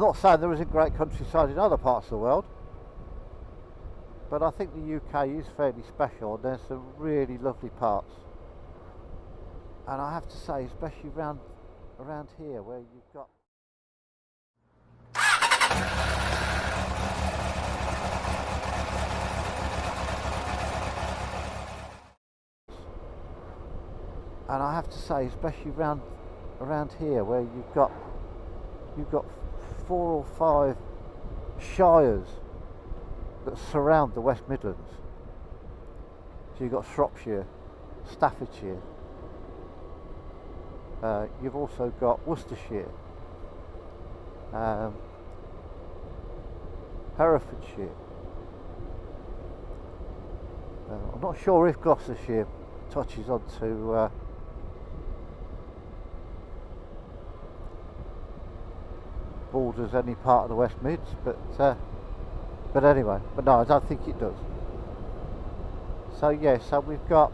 Not saying there isn't great countryside in other parts of the world, but I think the UK is fairly special and there's some really lovely parts. And I have to say, especially around here where you've got around here where you've got 4 or 5 shires that surround the West Midlands. So you've got Shropshire, Staffordshire, you've also got Worcestershire, Herefordshire. I'm not sure if Gloucestershire touches onto borders any part of the West Mids, but anyway, but no, I don't think it does. So yeah, so we've got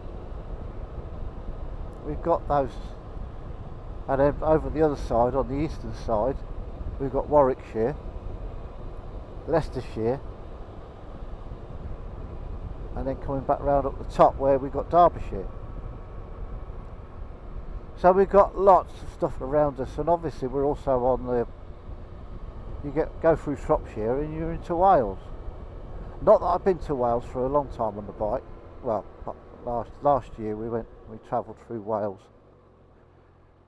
those, and then over the other side, on the eastern side, we've got Warwickshire, Leicestershire, and then coming back round up the top where we've got Derbyshire. So we've got lots of stuff around us, and obviously we're also on the, go through Shropshire and you're into Wales. Not that I've been to Wales for a long time on the bike. Well, last year we travelled through Wales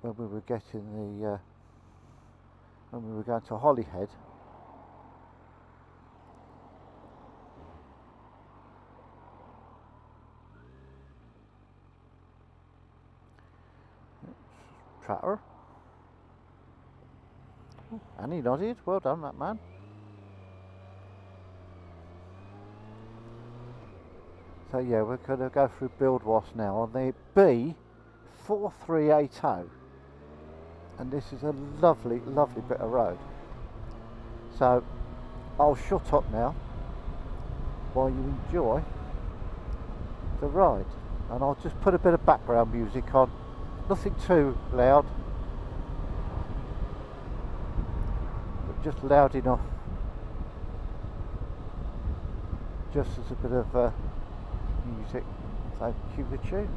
when we were when we were going to Holyhead. Tratter. And he nodded. Well done, that man. So yeah, we're going to go through Buildwas now on the B4380, and this is a lovely, lovely bit of road. So I'll shut up now while you enjoy the ride, and I'll just put a bit of background music on, nothing too loud, but just loud enough, just as a bit of music, so cue the tunes.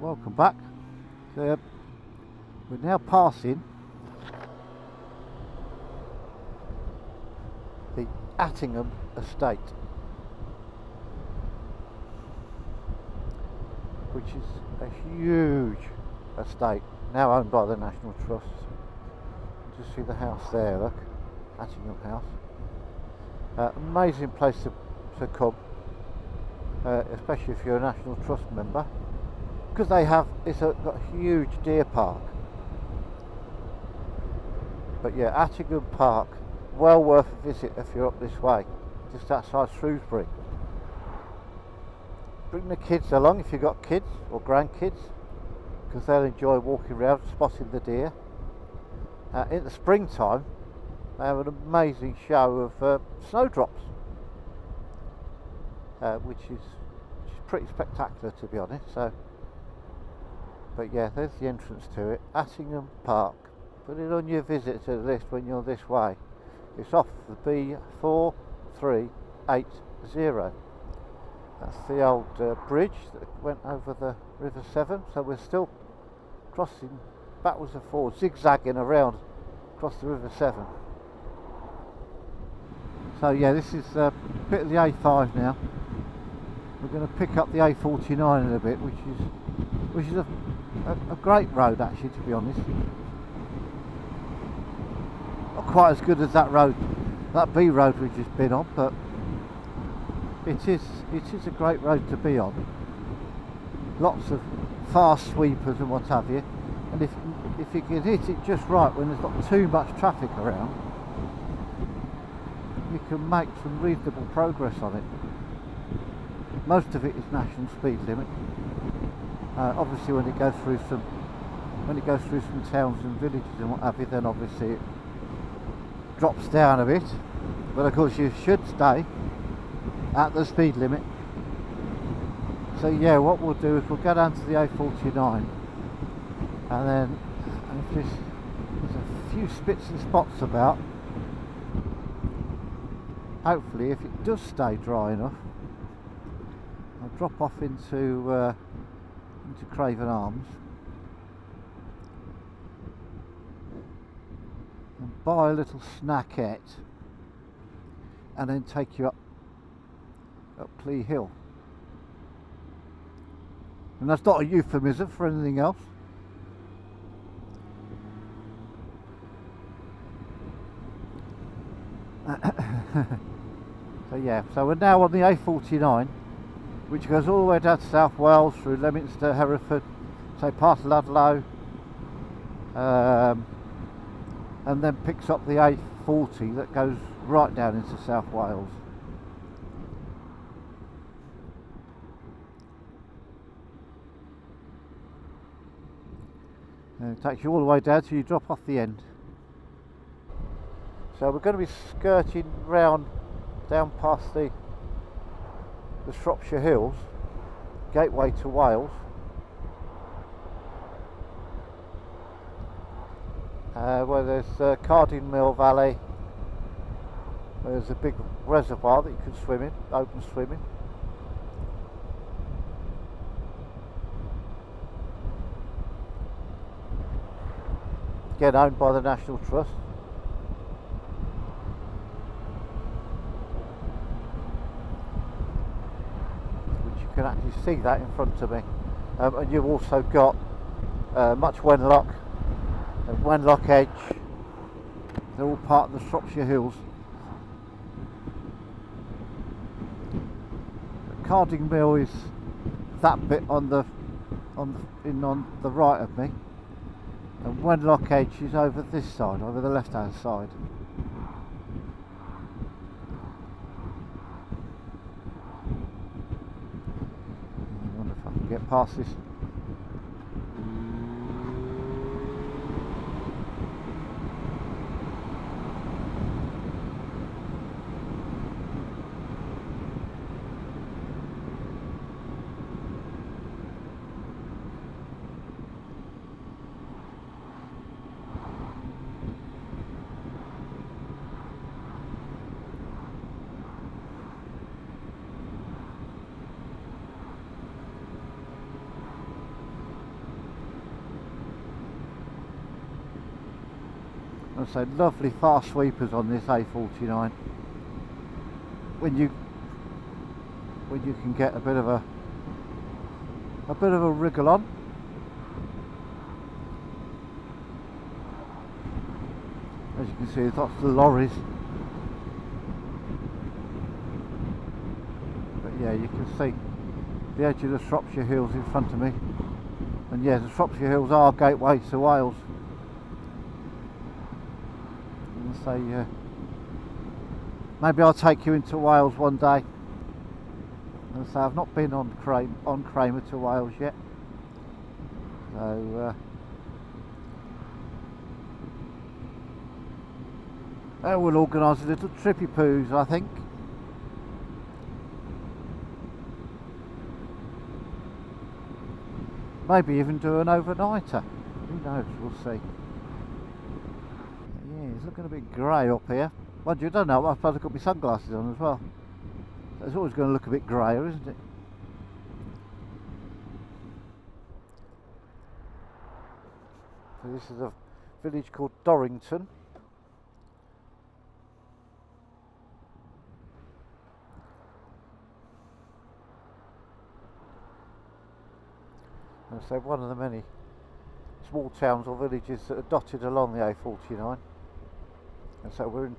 welcome back. We're now passing the Attingham estate, which is a huge estate now owned by the National Trust. Just see the house there, look, Attingham House. Amazing place to come, especially if you're a National Trust member, because got a huge deer park. But yeah, Attingham Park, well worth a visit if you're up this way, just outside Shrewsbury. Bring the kids along if you've got kids or grandkids, because they'll enjoy walking around spotting the deer. In the springtime they have an amazing show of snowdrops, which is pretty spectacular, to be honest. But yeah, there's the entrance to it, Attingham Park. Put it on your visitor list when you're this way. It's off the B4380. That's the old bridge that went over the River Severn, so we're still crossing backwards and forwards, zigzagging around across the River Severn. So yeah, this is a bit of the A5 now. We're going to pick up the A49 in a bit, which is a great road, actually, to be honest. Not quite as good as that B road we've just been on, but it is a great road to be on. Lots of fast sweepers and what have you, and if you can hit it just right when there's not too much traffic around, you can make some reasonable progress on it. Most of it is national speed limit. Obviously when it goes through some towns and villages and what have you, then obviously it drops down a bit, but of course you should stay at the speed limit. So yeah, what we'll do is we'll go down to the A49, and then there's a few spits and spots about. Hopefully, if it does stay dry enough, I'll drop off into Craven Arms and buy a little snackette, and then take you up Clee Hill. And that's not a euphemism for anything else. So yeah, so we're now on the A49, which goes all the way down to South Wales, through Leominster, Hereford, say past Ludlow, and then picks up the A40 that goes right down into South Wales. And it takes you all the way down till you drop off the end. So we're going to be skirting round down past the Shropshire Hills, gateway to Wales, where there's Carding Mill Valley, where there's a big reservoir that you can swim in, open swimming. Again, owned by the National Trust. Which you can actually see that in front of me. And you've also got Much Wenlock and Wenlock Edge. They're all part of the Shropshire Hills. Carding Mill is that bit on the right of me. And Wenlock Edge is over this side, over the left hand side. I wonder if I can get past this. And so lovely fast sweepers on this A49. When you can get a bit of a wriggle on. As you can see, there's lots of lorries. But yeah, you can see the edge of the Shropshire Hills in front of me. And yeah, the Shropshire Hills are gateways to Wales. And so maybe I'll take you into Wales one day. And so I've not been on Kramer to Wales yet. So we'll organise a little trippy poos, I think. Maybe even do an overnighter. Who knows? We'll see. Yeah, it's looking a bit grey up here. Well, you don't know. I suppose I've got my sunglasses on as well. So it's always going to look a bit greyer, isn't it? So this is a village called Dorrington. And so one of the many small towns or villages that are dotted along the A49. And so we're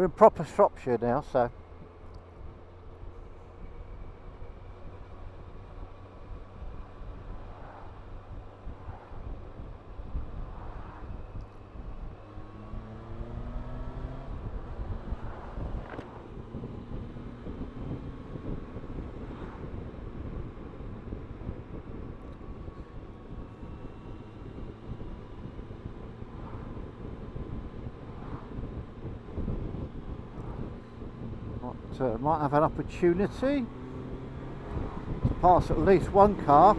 in proper Shropshire now, so might have an opportunity to pass at least one car.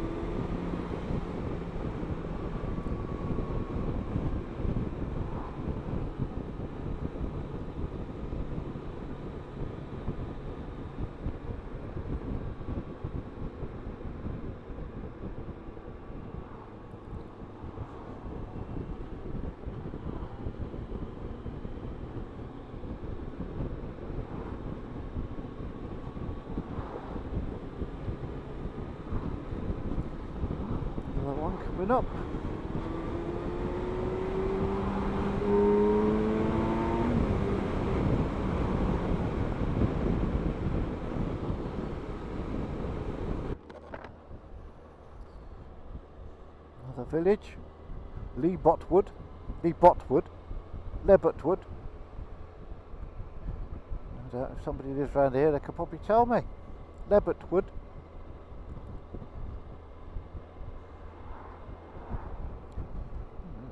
Coming up. Another village, Lebotwood. If somebody lives around here, they could probably tell me. Lebotwood.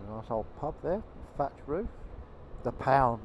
Nice old pub there, thatch roof. The Pound.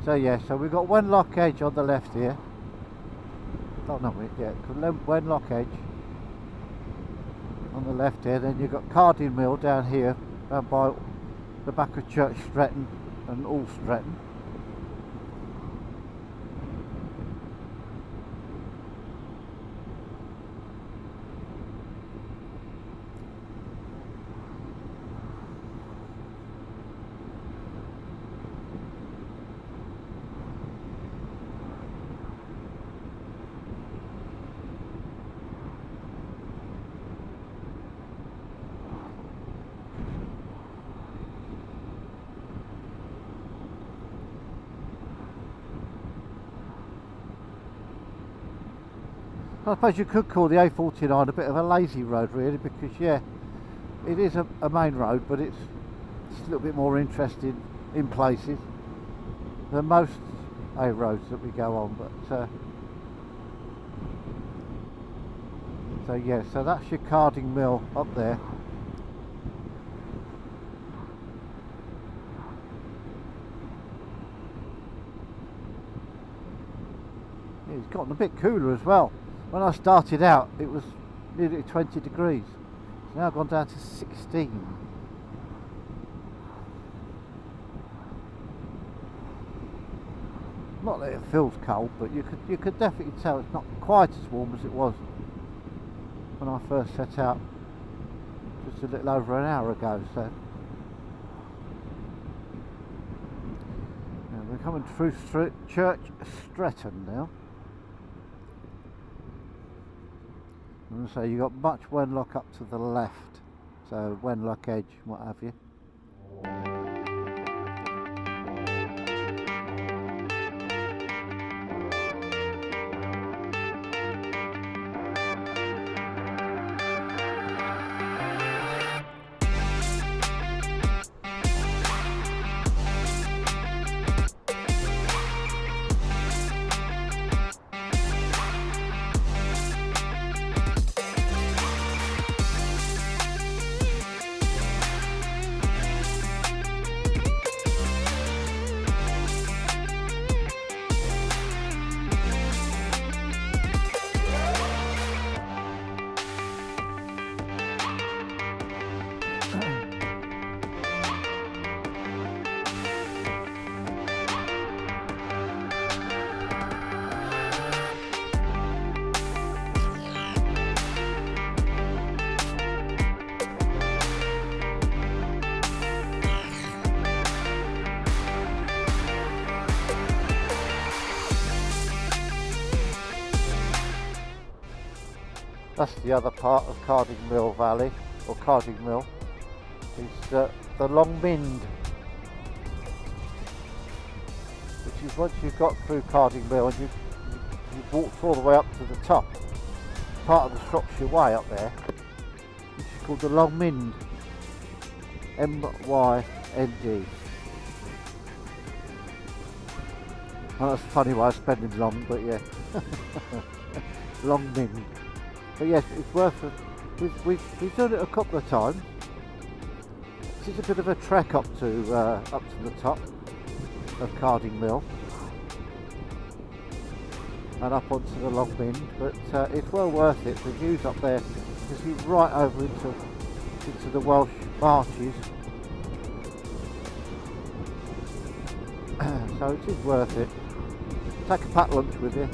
So yeah, so we've got Wenlock Edge on the left here. Oh no, yeah, Wenlock Edge on the left here. Then you've got Carding Mill down here, down by the back of Church Stretton and All Stretton. I suppose you could call the A49 a bit of a lazy road really, because yeah, it is a main road, but it's a little bit more interesting in places than most A roads that we go on. But so So yeah, so that's your carding mill up there. Yeah, it's gotten a bit cooler as well. When I started out it was nearly 20 degrees. It's now gone down to 16. Not that it feels cold, but you could definitely tell it's not quite as warm as it was when I first set out just a little over an hour ago. So yeah, we're coming through Church Stretton now. And so you've got much Wenlock up to the left, so Wenlock Edge, what have you. That's the other part of Carding Mill Valley, or Carding Mill, is the Long Mind, which is once you've got through Carding Mill and you've walked all the way up to the top, part of the Shropshire Way up there, which is called the Long Mind, M-Y-N-D. Well, that's a funny way of spelling long, but yeah, Long Mind. But yes, it's worth it. We've done it a couple of times. It's a bit of a trek up to the top of Carding Mill and up onto the Long Mind, but it's well worth it. The views up there because you're right over into the Welsh marshes, so it is worth it. Take a packed lunch with you.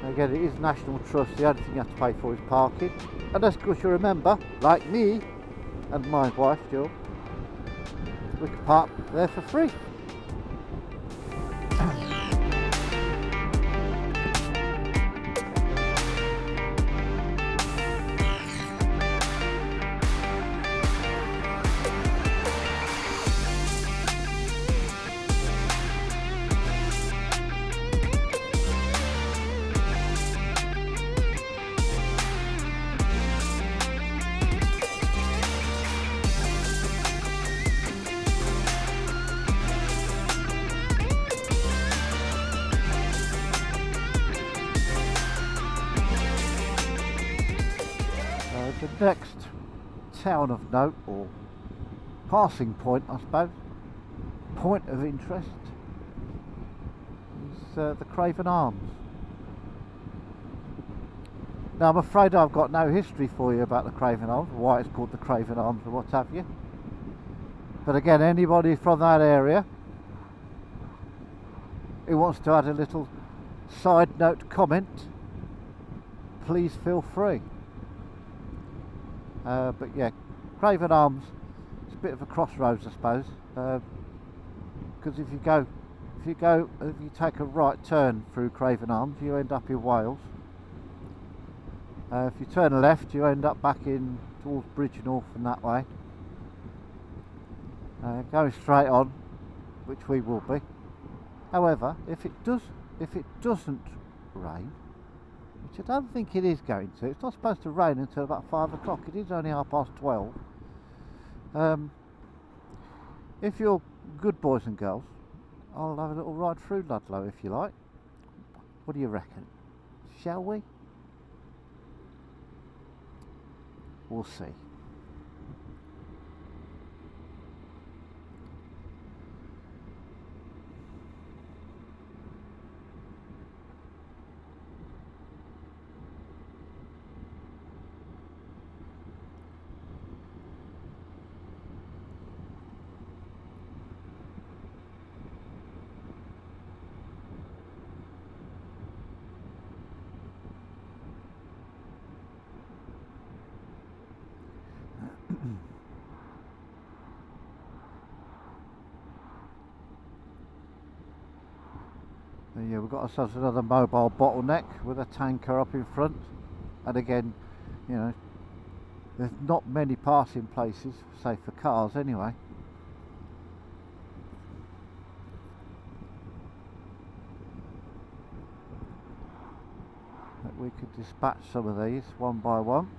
Again, it is National Trust. The only thing you have to pay for is parking, and that's because you remember, like me and my wife Jill, we can park there for free. The next town of note, or passing point I suppose, point of interest, is the Craven Arms. Now I'm afraid I've got no history for you about the Craven Arms, why it's called the Craven Arms or what have you. But again, anybody from that area who wants to add a little side note comment, please feel free. But yeah, Craven Arms, it's a bit of a crossroads I suppose, because if you take a right turn through Craven Arms, you end up in Wales. If you turn left, you end up back in towards Bridgnorth and that way. Going straight on, which we will be. However, if it doesn't rain, which I don't think it is going to. It's not supposed to rain until about 5 o'clock. It is only 12:30. If you're good boys and girls, I'll have a little ride through Ludlow if you like. What do you reckon? Shall we? We'll see. Yeah, we've got ourselves another mobile bottleneck with a tanker up in front, and again, you know, there's not many passing places, say for cars anyway. But we could dispatch some of these one by one.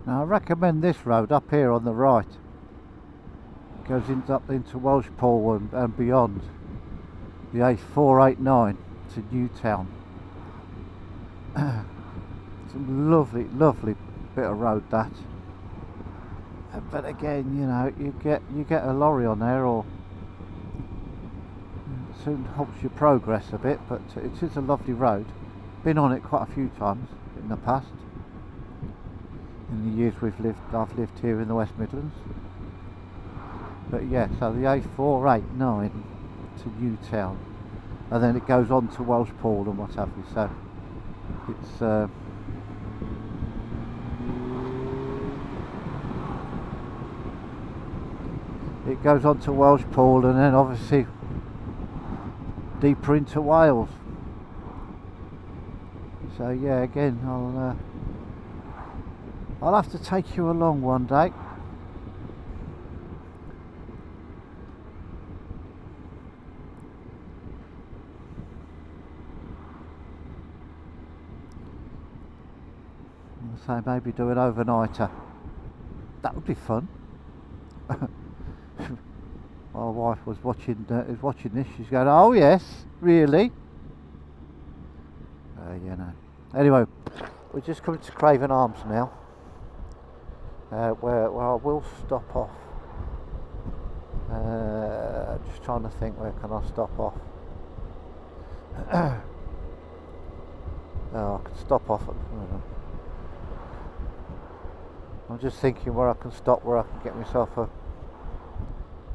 Now I recommend this road up here on the right. It goes up into Welshpool and beyond. The A489 to Newtown. Some lovely, lovely bit of road that. But again, you know, you get a lorry on there, or it soon halts your progress a bit. But it is a lovely road. Been on it quite a few times in the past. In the years I've lived here in the West Midlands. But yeah, so the A489 to Newtown, and then it goes on to Welshpool and what have you. So it's it goes on to Welshpool and then obviously deeper into Wales. So yeah, again, I'll have to take you along one day. So maybe do an overnighter. That would be fun. My wife is watching this. She's going, "Oh yes, really?" You know. Anyway, we're just coming to Craven Arms now. Where I will stop off. Just trying to think, where can I stop off? Oh, I can stop off at, I'm just thinking where I can stop, where I can get myself a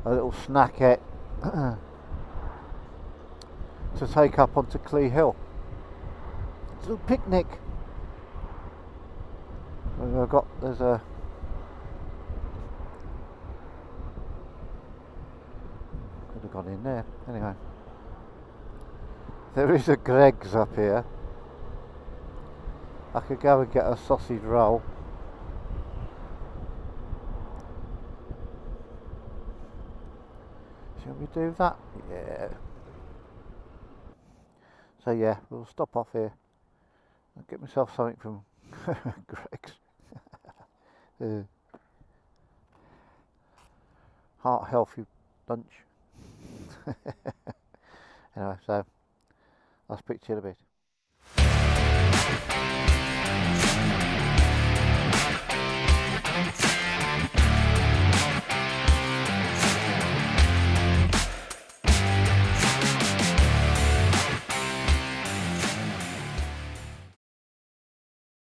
little snackette to take up onto Clee Hill. It's a little picnic. There's a could have gone in there. Anyway, there is a Greggs up here. I could go and get a sausage roll. Shall we do that? Yeah. So yeah, we'll stop off here. I'll get myself something from Greggs. Heart healthy lunch. Anyway, so I'll speak to you in a bit.